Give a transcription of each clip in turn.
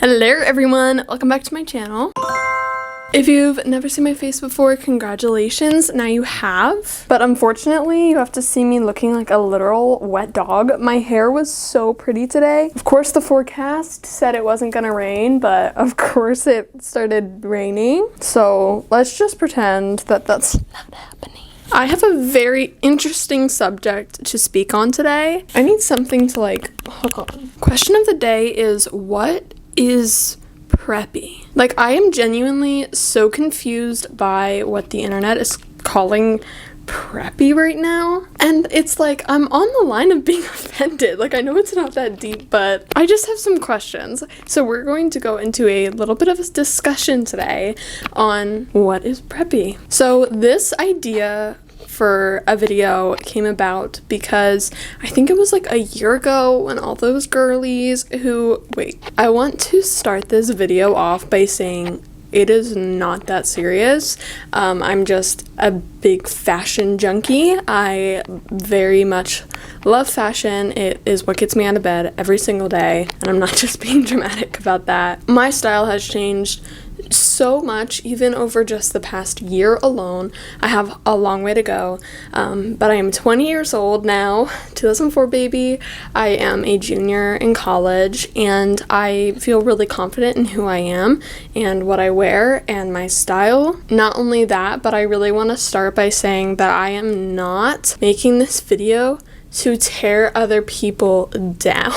Hello everyone, welcome back to my channel. If you've never seen my face before, congratulations, now you have. But unfortunately, you have to see me looking like a literal wet dog. My hair was so pretty today. Of course, the forecast said it wasn't gonna rain, but of course it started raining. So let's just pretend that that's not happening. I have a very interesting subject to speak on today. I need something to hold on. Question of the day is, what is preppy? Like, I am genuinely so confused by what the internet is calling preppy right now, and it's like I'm on the line of being offended. Like, I know it's not that deep, but I just have some questions. So we're going to go into a little bit of a discussion today on what is preppy. So this idea for a video came about because I think it was like a year ago when all those girlies who, I want to start this video off by saying it is not that serious. I'm just a big fashion junkie. I very much love fashion. It is what gets me out of bed every single day, and I'm not just being dramatic about that. My style has changed so much, even over just the past year alone. I have a long way to go, but I am 20 years old now, 2004 baby. I am a junior in college, and I feel really confident in who I am and what I wear and my style. Not only that, but I really want to start by saying that I am not making this video to tear other people down.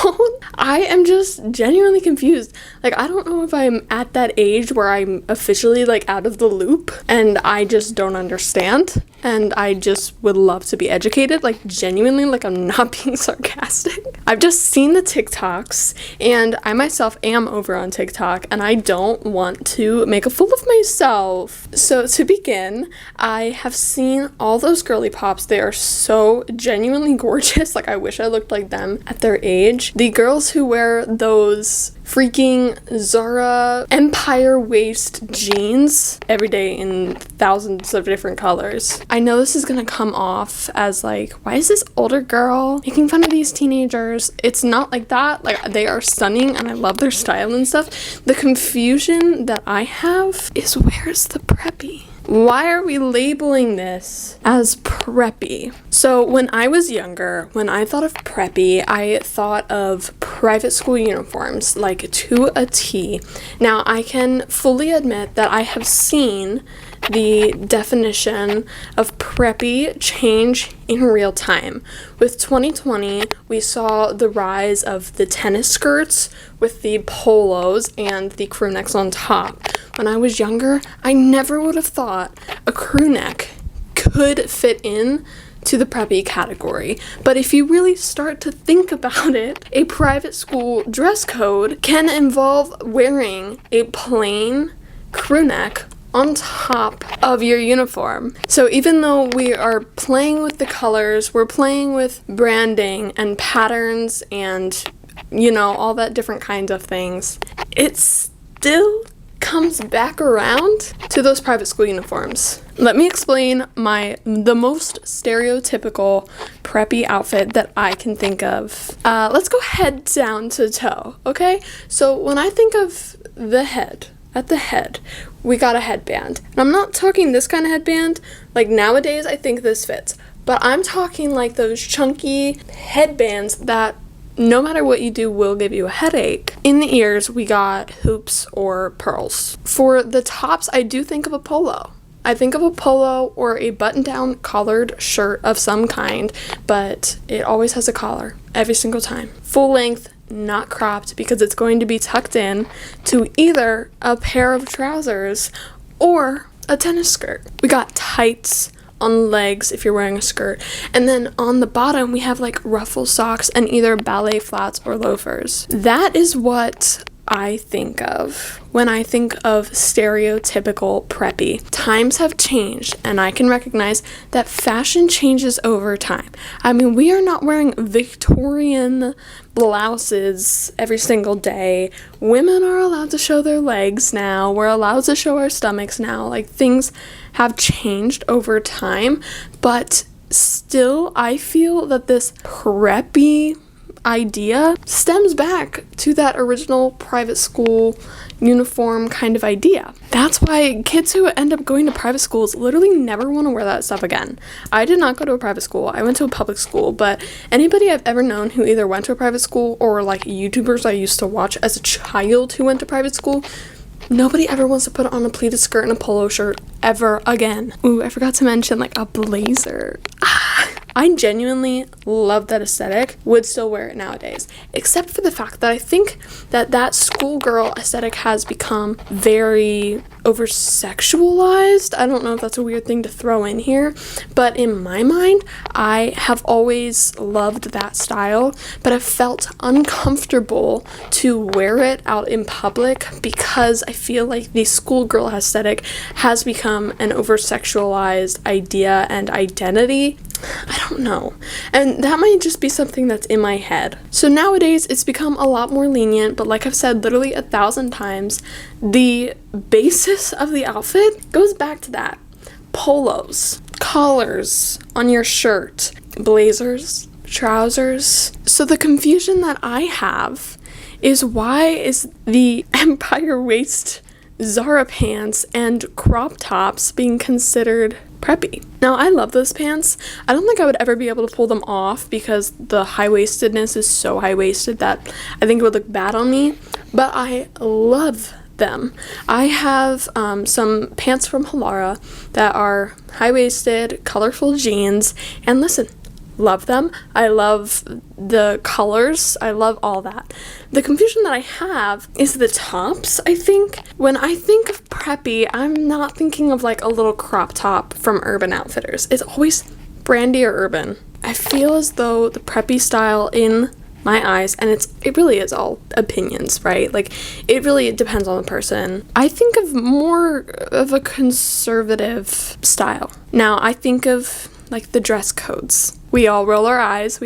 I am just genuinely confused. Like, I don't know if I'm at that age where I'm officially out of the loop and I just don't understand, and I just would love to be educated. Like, genuinely, I'm not being sarcastic. I've just seen the TikToks, and I myself am over on TikTok, and I don't want to make a fool of myself. So to begin, I have seen all those girly pops. They are so genuinely gorgeous. Like, I wish I looked like them at their age. The girls who wear those freaking Zara Empire waist jeans every day in thousands of different colors. I know this is gonna come off as why is this older girl making fun of these teenagers? It's not like that. They are stunning and I love their style and stuff. The confusion that I have is, where's the preppy? Why are we labeling this as preppy? So when I was younger, when I thought of preppy, I thought of private school uniforms, to a T. Now, I can fully admit that I have seen the definition of preppy change in real time. With 2020, we saw the rise of the tennis skirts with the polos and the crew necks on top. When I was younger, I never would have thought a crew neck could fit in to the preppy category. But if you really start to think about it, a private school dress code can involve wearing a plain crew neck on top of your uniform. So even though we are playing with the colors, we're playing with branding and patterns and, all that different kinds of things, it still comes back around to those private school uniforms. Let me explain the most stereotypical preppy outfit that I can think of. Let's go head down to toe, okay? So when I think of the head, at the head, we got a headband. And I'm not talking this kind of headband. Nowadays, I think this fits. But I'm talking those chunky headbands that no matter what you do will give you a headache. In the ears, we got hoops or pearls. For the tops, I do think of a polo. I think of a polo or a button-down collared shirt of some kind, but it always has a collar every single time. Full length, not cropped, because it's going to be tucked in to either a pair of trousers or a tennis skirt. We got tights on legs if you're wearing a skirt, and then on the bottom we have ruffle socks and either ballet flats or loafers. That is what I think of when I think of stereotypical preppy. Times have changed, and I can recognize that fashion changes over time. I mean, we are not wearing Victorian blouses every single day. Women are allowed to show their legs now. We're allowed to show our stomachs now. Things have changed over time, but still, I feel that this preppy idea stems back to that original private school uniform kind of idea. That's why kids who end up going to private schools literally never want to wear that stuff again. I did not go to a private school. I went to a public school, but anybody I've ever known who either went to a private school or like YouTubers I used to watch as a child who went to private school, nobody ever wants to put on a pleated skirt and a polo shirt ever again. Ooh, I forgot to mention like a blazer. I genuinely love that aesthetic, would still wear it nowadays, except for the fact that I think that schoolgirl aesthetic has become very over-sexualized. I don't know if that's a weird thing to throw in here, but in my mind, I have always loved that style, but I've felt uncomfortable to wear it out in public because I feel like the schoolgirl aesthetic has become an over-sexualized idea and identity. I don't know. And that might just be something that's in my head. So nowadays, it's become a lot more lenient, but like I've said literally 1,000 times, the basis of the outfit goes back to that. Polos, collars on your shirt, blazers, trousers. So the confusion that I have is, why is the Empire waist Zara pants and crop tops being considered preppy? Now, I love those pants. I don't think I would ever be able to pull them off because the high-waistedness is so high-waisted that I think it would look bad on me, but I love them. I have some pants from Halara that are high-waisted, colorful jeans, and listen, love them. I love the colors. I love all that. The confusion that I have is the tops, I think. When I think of preppy, I'm not thinking of like a little crop top from Urban Outfitters. It's always Brandy or Urban. I feel as though the preppy style in my eyes, and it really is all opinions, right? Like, it really depends on the person. I think of more of a conservative style. Now, I think of like the dress codes. We all roll our eyes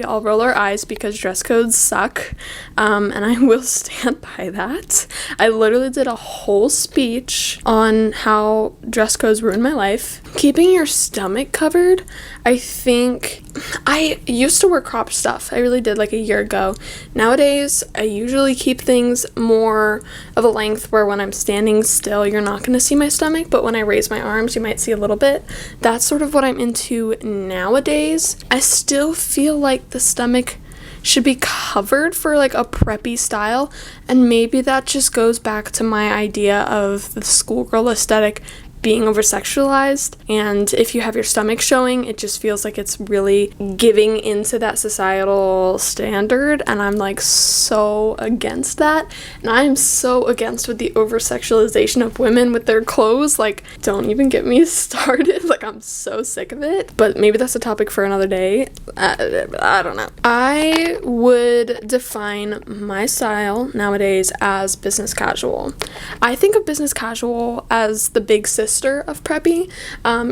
because dress codes suck, and I will stand by that. I literally did a whole speech on how dress codes ruined my life. Keeping your stomach covered, I think, I used to wear crop stuff. I really did, like a year ago. Nowadays, I usually keep things more of a length where when I'm standing still, you're not going to see my stomach, but when I raise my arms, you might see a little bit. That's sort of what I'm into nowadays. I still feel like the stomach should be covered for like a preppy style, and maybe that just goes back to my idea of the schoolgirl aesthetic being over-sexualized, and if you have your stomach showing, it just feels like it's really giving into that societal standard, and I'm like so against that, and I'm so against with the over-sexualization of women with their clothes. Like, don't even get me started. Like, I'm so sick of it, but maybe that's a topic for another day. I don't know. I would define my style nowadays as business casual. I think of business casual as the big sister of preppy.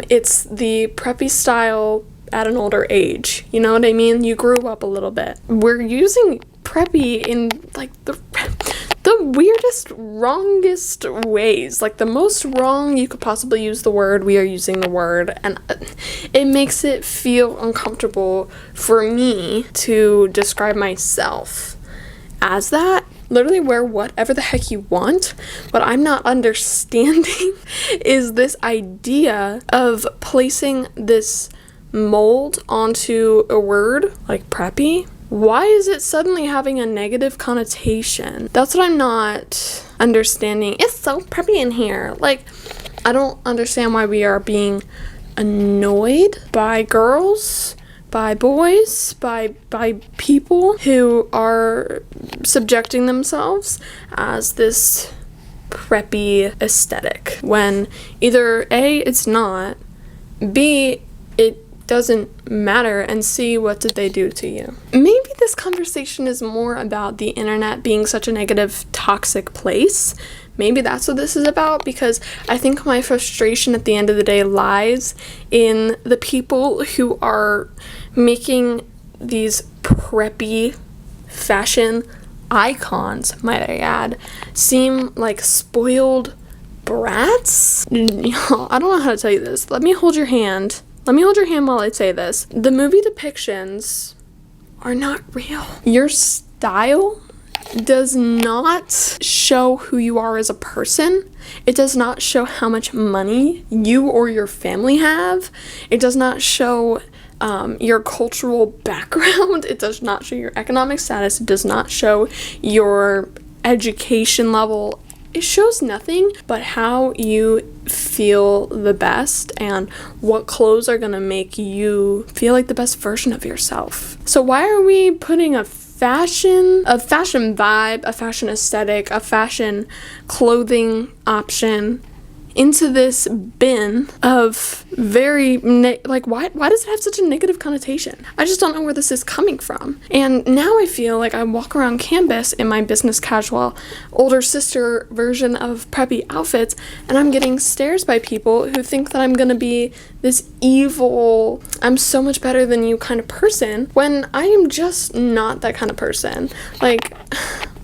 It's the preppy style at an older age. You know what I mean? You grew up a little bit. We're using preppy in like the weirdest, wrongest ways. Like the most wrong you could possibly use the word, we are using the word, and it makes it feel uncomfortable for me to describe myself as that. Literally wear whatever the heck you want. What I'm not understanding is this idea of placing this mold onto a word like preppy. Why is it suddenly having a negative connotation? That's what I'm not understanding. It's so preppy in here. Like, I don't understand why we are being annoyed by girls, by boys, by people who are subjecting themselves as this preppy aesthetic, when either A, it's not, B, it doesn't matter, and C, what did they do to you? Maybe this conversation is more about the internet being such a negative, toxic place. Maybe that's what this is about, because I think my frustration at the end of the day lies in the people who are making these preppy fashion icons, might I add, seem like spoiled brats. I don't know how to tell you this. Let me hold your hand. Let me hold your hand while I say this. The movie depictions are not real. Your style does not show who you are as a person. It does not show how much money you or your family have. It does not show your cultural background. It does not show your economic status. It does not show your education level. It shows nothing but how you feel the best and what clothes are gonna make you feel like the best version of yourself. So why are we putting a fashion vibe, a fashion aesthetic, a fashion clothing option into this bin of very, why does it have such a negative connotation? I just don't know where this is coming from. And now I feel like I walk around campus in my business casual, older sister version of preppy outfits, and I'm getting stares by people who think that I'm gonna be this evil, I'm so much better than you kind of person, when I am just not that kind of person. Like,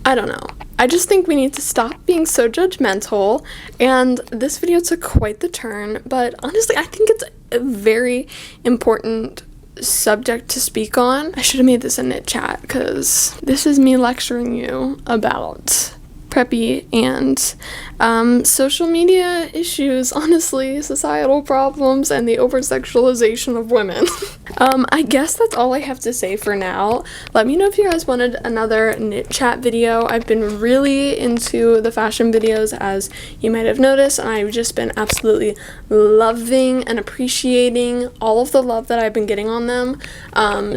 I don't know. I just think we need to stop being so judgmental, and this video took quite the turn, but honestly, I think it's a very important subject to speak on. I should have made this a knit chat, because this is me lecturing you about preppy and social media issues, honestly, societal problems, and the over-sexualization of women. I guess that's all I have to say for now. Let me know if you guys wanted another knit chat video. I've been really into the fashion videos, as you might have noticed, and I've just been absolutely loving and appreciating all of the love that I've been getting on them.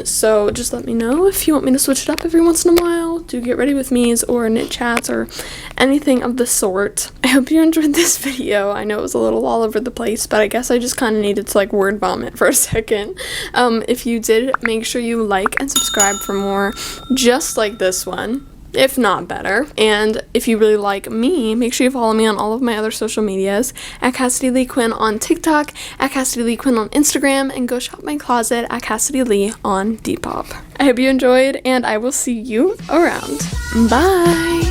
So just let me know if you want me to switch it up every once in a while, do get ready with me's or knit chats or anything of the sort. I hope you enjoyed this video. I know it was a little all over the place, but I guess I just kind of needed to word vomit for a second. If you did, make sure you like and subscribe for more just like this one, if not better. And if you really like me, make sure you follow me on all of my other social medias, at Cassidy Lee Quinn on TikTok, at Cassidy Lee Quinn on Instagram, and go shop my closet at Cassidy Lee on Depop. I hope you enjoyed, and I will see you around. Bye!